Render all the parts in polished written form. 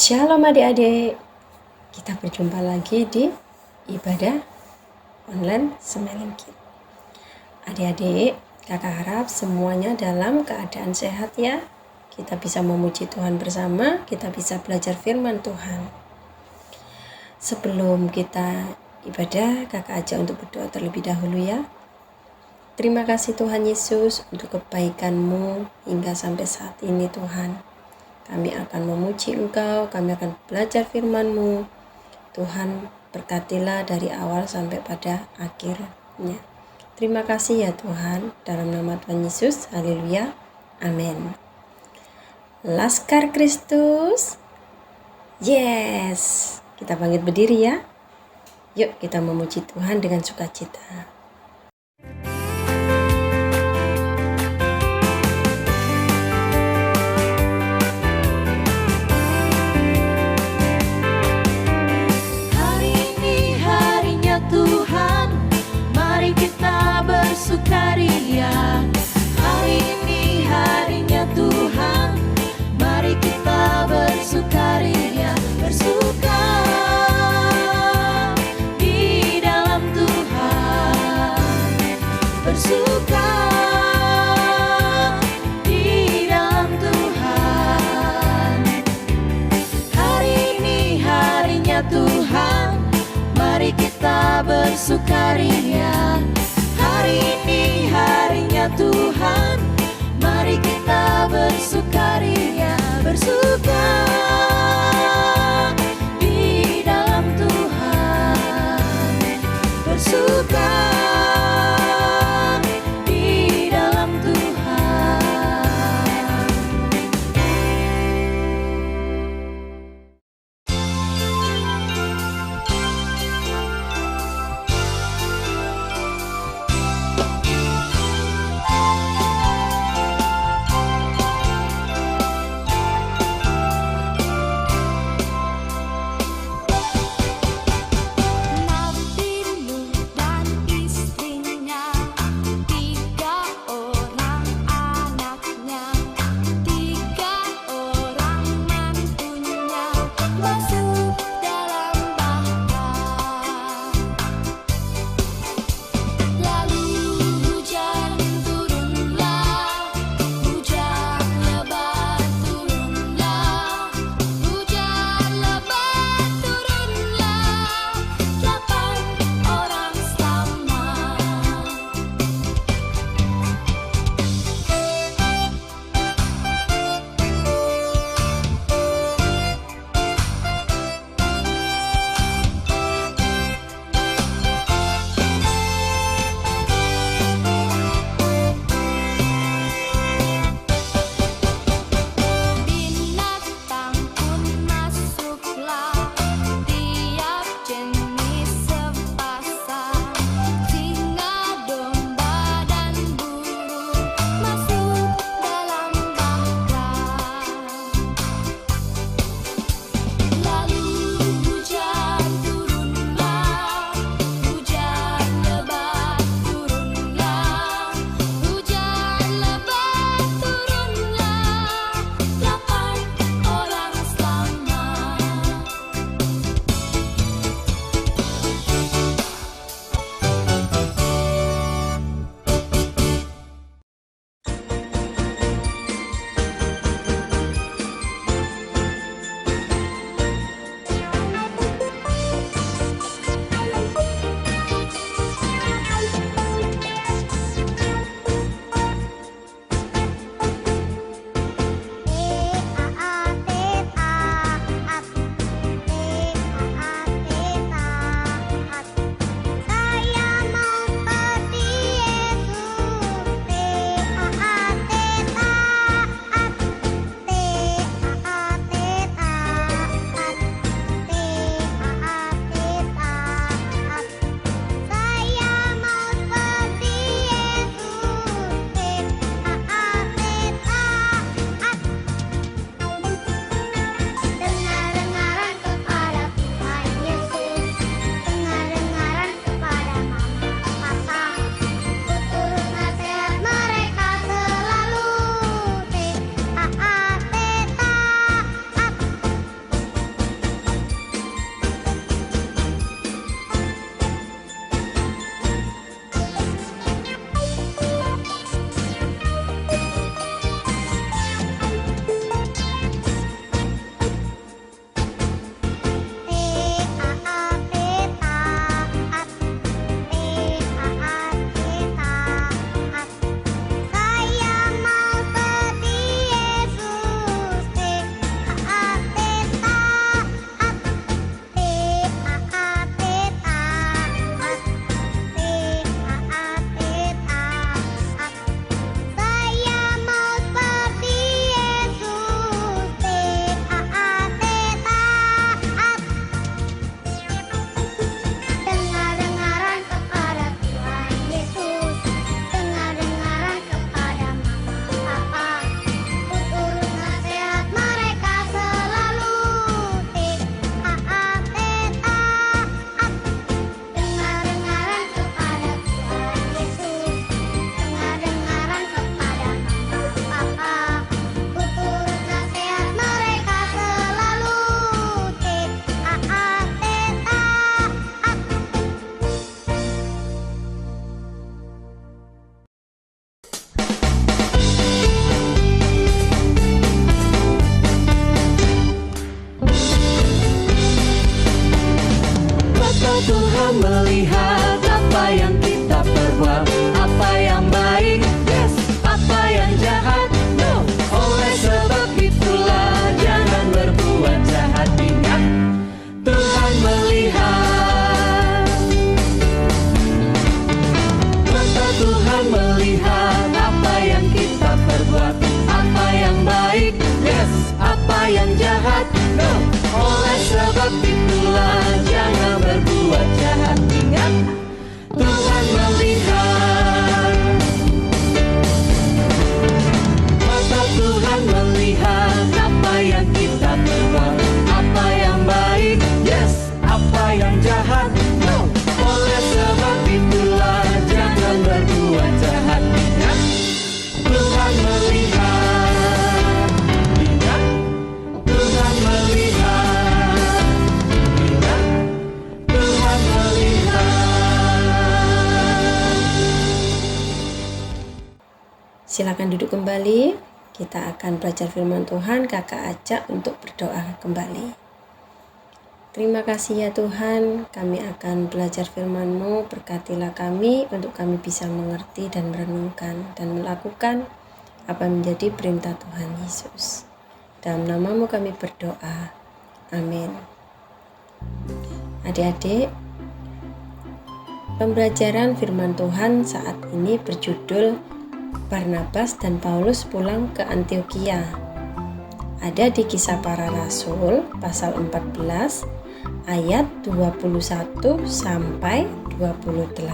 Shalom adik-adik, kita berjumpa lagi di ibadah online Smiling Kid. Adik-adik, kakak harap semuanya dalam keadaan sehat ya. Kita bisa memuji Tuhan bersama, kita bisa belajar firman Tuhan. Sebelum kita ibadah, kakak ajak untuk berdoa terlebih dahulu ya. Terima kasih Tuhan Yesus untuk kebaikan-Mu hingga sampai saat ini Tuhan. Kami akan memuji Engkau, kami akan belajar firman-Mu. Tuhan berkatilah dari awal sampai pada akhirnya. Terima kasih ya Tuhan, dalam nama Tuhan Yesus, haleluya, amin. Laskar Kristus, yes, kita bangkit berdiri ya. Yuk kita memuji Tuhan dengan sukacita. Bersukaria, hari ini harinya Tuhan, mari kita bersukaria, bersuka di dalam Tuhan, bersuka di dalam Tuhan. Hari ini harinya Tuhan, mari kita bersukaria. Hari ini harinya Tuhan, mari kita bersukaria, bersuka di dalam Tuhan, bersuka di dalam Tuhan. sebab itulah jangan berbuat jahat. Ingat, Tuhan melihat. Mata Tuhan melihat apa yang kita perbuat, apa yang baik, yes, apa yang jahat, no. Oleh sebab itulah jangan berbuat jahat. Ingat, Tuhan melihat. Ingat, Tuhan melihat. Ingat, Tuhan melihat. Silakan duduk kembali. Kita akan belajar firman Tuhan. Kakak ajak untuk berdoa kembali. Terima kasih ya Tuhan, kami akan belajar firman-Mu. Berkatilah kami untuk kami bisa mengerti dan merenungkan dan melakukan apa yang menjadi perintah Tuhan Yesus. Dalam nama-Mu kami berdoa. Amin. Adik-adik, pembelajaran firman Tuhan saat ini berjudul Barnabas dan Paulus pulang ke Antiokhia. Ada di Kisah Para Rasul pasal 14 ayat 21 sampai 28.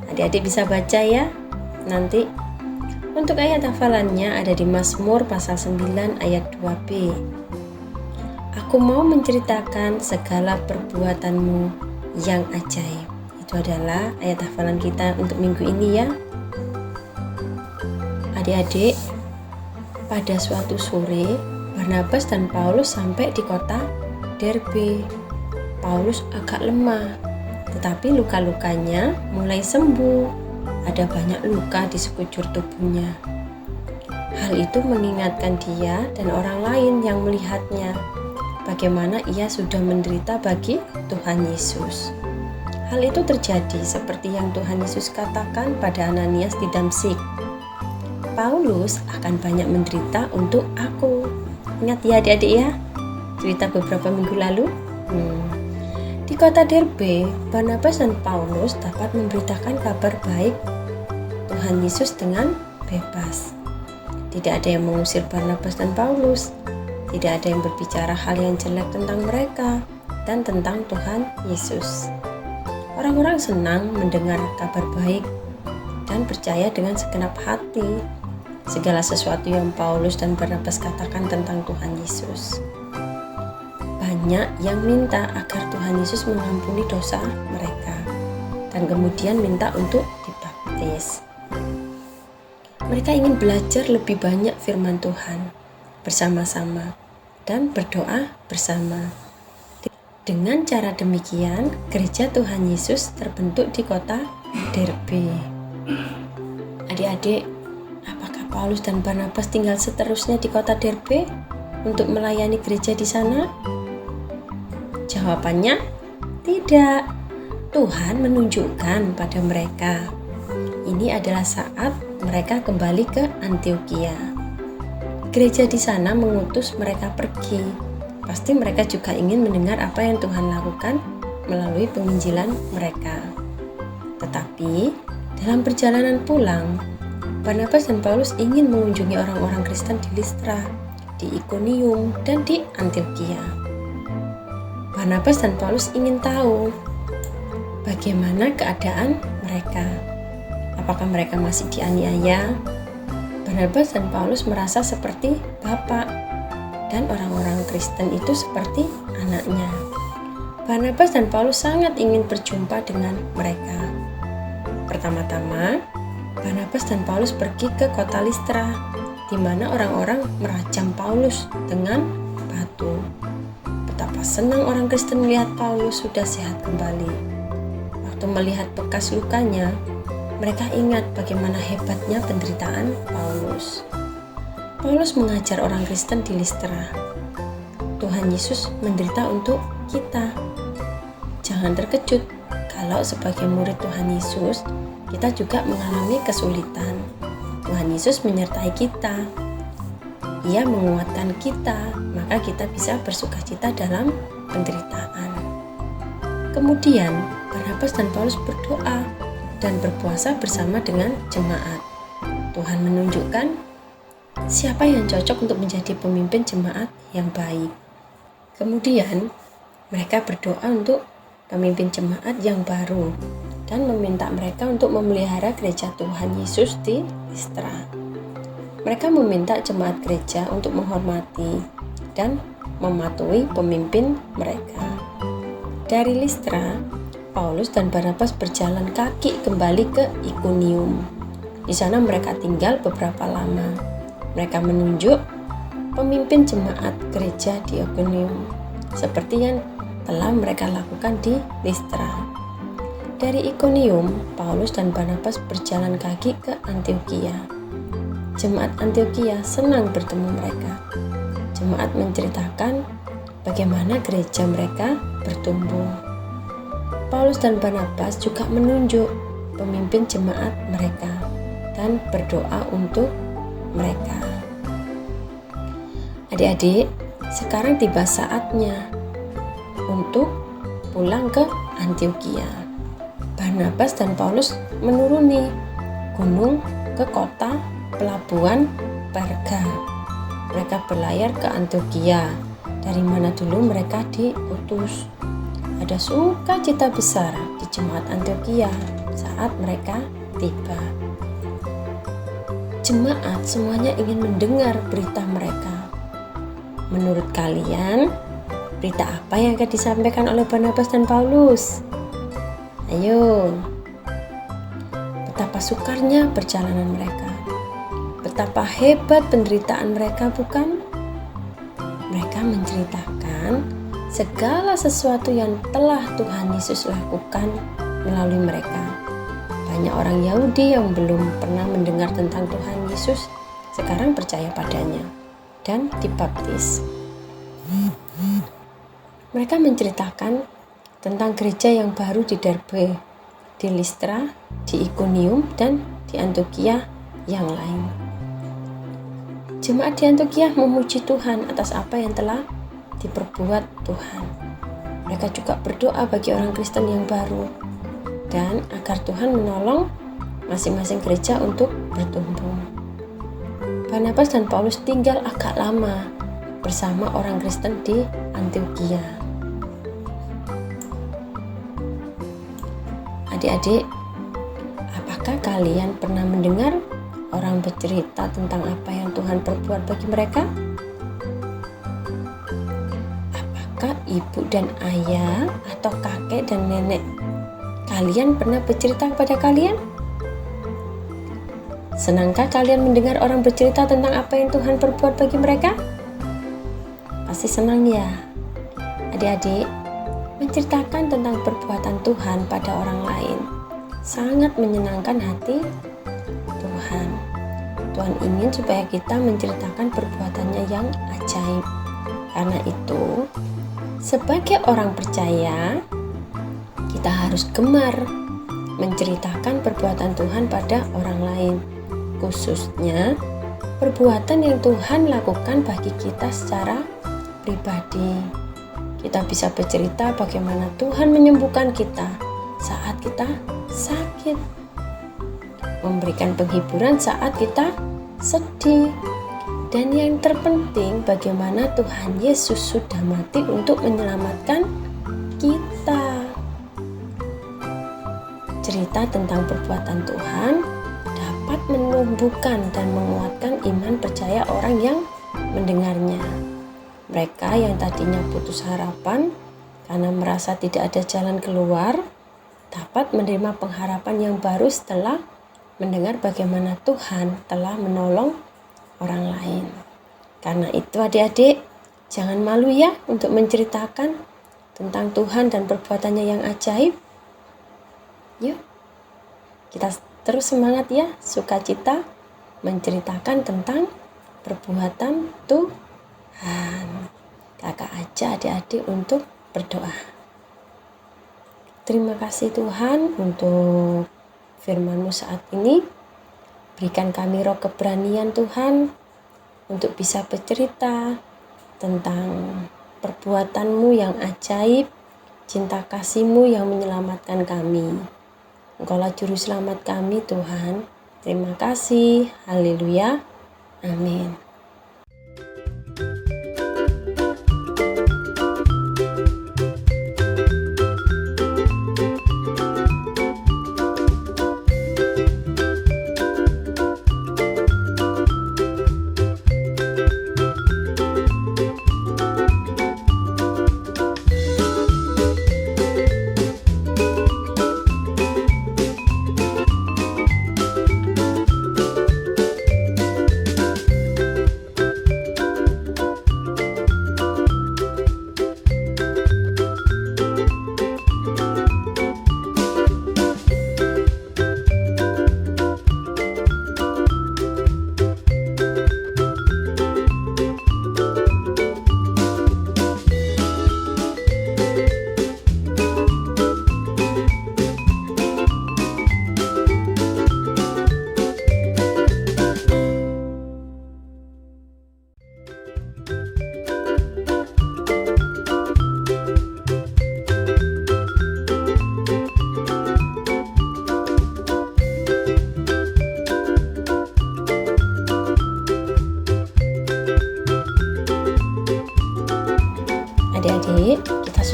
Adik-adik bisa baca ya nanti. Untuk ayat hafalannya ada di Mazmur pasal 9 ayat 2b. Aku mau menceritakan segala perbuatanmu yang ajaib. Itu adalah ayat hafalan kita untuk minggu ini ya. Adik-adik, pada suatu sore, Barnabas dan Paulus sampai di kota Derbe. Paulus agak lemah, tetapi luka-lukanya mulai sembuh. Ada banyak luka di sekujur tubuhnya. Hal itu mengingatkan dia dan orang lain yang melihatnya, bagaimana ia sudah menderita bagi Tuhan Yesus. Hal itu terjadi seperti yang Tuhan Yesus katakan pada Ananias di Damsyik. Paulus akan banyak menderita untuk aku. Ingat ya adik-adik ya, cerita beberapa minggu lalu. Di kota Derbe, Barnabas dan Paulus dapat memberitakan kabar baik Tuhan Yesus dengan bebas. Tidak ada yang mengusir Barnabas dan Paulus. Tidak ada yang berbicara hal yang jelek tentang mereka dan tentang Tuhan Yesus. Orang-orang senang mendengar kabar baik dan percaya dengan segenap hati segala sesuatu yang Paulus dan Barnabas katakan tentang Tuhan Yesus. Banyak yang minta agar Tuhan Yesus mengampuni dosa mereka dan kemudian minta untuk dibaptis. Mereka ingin belajar lebih banyak firman Tuhan bersama-sama dan berdoa bersama. Dengan cara demikian, gereja Tuhan Yesus terbentuk di kota Derbe. Adik-adik, apakah Paulus dan Barnabas tinggal seterusnya di kota Derbe untuk melayani gereja di sana? Jawabannya, tidak. Tuhan menunjukkan pada mereka. Ini adalah saat mereka kembali ke Antiokhia. Gereja di sana mengutus mereka pergi. Pasti mereka juga ingin mendengar apa yang Tuhan lakukan melalui penginjilan mereka. Tetapi, dalam perjalanan pulang, Barnabas dan Paulus ingin mengunjungi orang-orang Kristen di Listra, di Ikonium, dan di Antiokhia. Barnabas dan Paulus ingin tahu bagaimana keadaan mereka. Apakah mereka masih dianiaya? Barnabas dan Paulus merasa seperti bapak, dan orang-orang Kristen itu seperti anaknya. Barnabas dan Paulus sangat ingin berjumpa dengan mereka. Pertama-tama, Barnabas dan Paulus pergi ke kota Listra, di mana orang-orang merajam Paulus dengan batu. Betapa senang orang Kristen melihat Paulus sudah sehat kembali. Waktu melihat bekas lukanya, mereka ingat bagaimana hebatnya penderitaan Paulus. Paulus mengajar orang Kristen di Listra. Tuhan Yesus menderita untuk kita. Jangan terkejut kalau sebagai murid Tuhan Yesus, kita juga mengalami kesulitan. Tuhan Yesus menyertai kita. Ia menguatkan kita, maka kita bisa bersukacita dalam penderitaan. Kemudian, Barnabas dan Paulus berdoa dan berpuasa bersama dengan jemaat. Tuhan menunjukkan siapa yang cocok untuk menjadi pemimpin jemaat yang baik. Kemudian mereka berdoa untuk pemimpin jemaat yang baru dan meminta mereka untuk memelihara gereja Tuhan Yesus di Listra. Mereka meminta jemaat gereja untuk menghormati dan mematuhi pemimpin mereka. Dari Listra, Paulus dan Barnabas berjalan kaki kembali ke Ikonium. Di sana mereka tinggal beberapa lama. Mereka menunjuk pemimpin jemaat gereja di Ikonium, seperti yang telah mereka lakukan di Listra. Dari Ikonium, Paulus dan Barnabas berjalan kaki ke Antiokhia. Jemaat Antiokhia senang bertemu mereka. Jemaat menceritakan bagaimana gereja mereka bertumbuh. Paulus dan Barnabas juga menunjuk pemimpin jemaat mereka dan berdoa untuk mereka. Adik-adik, sekarang tiba saatnya untuk pulang ke Antiokhia. Barnabas dan Paulus menuruni gunung ke kota pelabuhan Perga. Mereka berlayar ke Antiokhia, dari mana dulu mereka diutus. Ada sukacita besar di jemaat Antiokhia saat mereka tiba. Jemaat semuanya ingin mendengar berita mereka. Menurut kalian, berita apa yang akan disampaikan oleh Barnabas dan Paulus? Ayo. Betapa sukarnya perjalanan mereka. Betapa hebat penderitaan mereka, bukan? Mereka menceritakan segala sesuatu yang telah Tuhan Yesus lakukan melalui mereka. Banyak orang Yahudi yang belum pernah mendengar tentang Tuhan Yesus sekarang percaya padanya dan dibaptis. Mereka menceritakan tentang gereja yang baru di Derbe, di Listra, di Ikonium, dan di Antiokhia yang lain. Jemaat di Antiokhia memuji Tuhan atas apa yang telah diperbuat Tuhan. Mereka juga berdoa bagi orang Kristen yang baru dan agar Tuhan menolong masing-masing gereja untuk bertumbuh. Barnabas dan Paulus tinggal agak lama bersama orang Kristen di Antiokhia. Adik-adik, apakah kalian pernah mendengar orang bercerita tentang apa yang Tuhan perbuat bagi mereka? Apakah ibu dan ayah atau kakek dan nenek kalian pernah bercerita kepada kalian? Senangkah kalian mendengar orang bercerita tentang apa yang Tuhan perbuat bagi mereka? Pasti senang ya. Adik-adik, menceritakan tentang perbuatan Tuhan pada orang lain sangat menyenangkan hati Tuhan. Tuhan ingin supaya kita menceritakan perbuatannya yang ajaib. Karena itu, sebagai orang percaya, kita harus gemar menceritakan perbuatan Tuhan pada orang lain, khususnya perbuatan yang Tuhan lakukan bagi kita secara pribadi. Kita bisa bercerita bagaimana Tuhan menyembuhkan kita saat kita sakit, memberikan penghiburan saat kita sedih, dan yang terpenting bagaimana Tuhan Yesus sudah mati untuk menyelamatkan kita. Cerita tentang perbuatan Tuhan dapat menumbuhkan dan menguatkan iman percaya orang yang mendengarnya. Mereka yang tadinya putus harapan karena merasa tidak ada jalan keluar dapat menerima pengharapan yang baru setelah mendengar bagaimana Tuhan telah menolong orang lain. Karena itu adik-adik, jangan malu ya untuk menceritakan tentang Tuhan dan perbuatannya yang ajaib. Yuk, kita terus semangat ya, sukacita menceritakan tentang perbuatan Tuhan. Kakak aja adik-adik untuk berdoa. Terima kasih Tuhan untuk firman-Mu saat ini. Berikan kami roh keberanian Tuhan untuk bisa bercerita tentang perbuatan-Mu yang ajaib, cinta kasih-Mu yang menyelamatkan kami. Engkaulah juru selamat kami Tuhan. Terima kasih. Haleluya. Amin.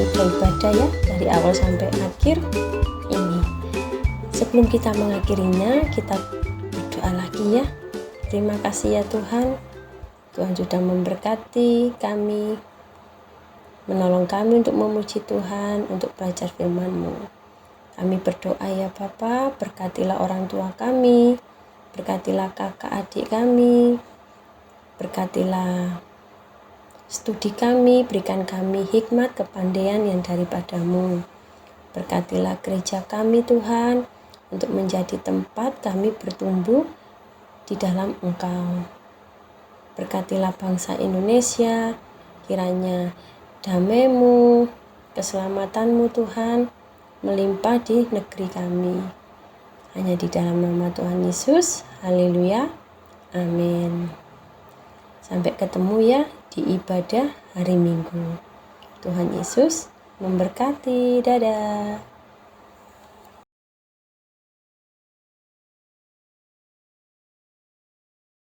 sudah ibadah ya, dari awal sampai akhir ini. Sebelum kita mengakhirinya, kita berdoa lagi ya. Terima kasih ya Tuhan. Tuhan sudah memberkati kami, menolong kami untuk memuji Tuhan, untuk belajar firman-Mu. Kami berdoa ya Bapa, berkatilah orang tua kami, berkatilah kakak adik kami, berkatilah studi kami, berikan kami hikmat, kepandaian yang daripada-Mu. Berkatilah gereja kami Tuhan, untuk menjadi tempat kami bertumbuh di dalam Engkau. Berkatilah bangsa Indonesia, kiranya damai-Mu, keselamatan-Mu Tuhan, melimpah di negeri kami. Hanya di dalam nama Tuhan Yesus, haleluya, amin. Sampai ketemu ya di ibadah hari Minggu. Tuhan Yesus memberkati, dadah.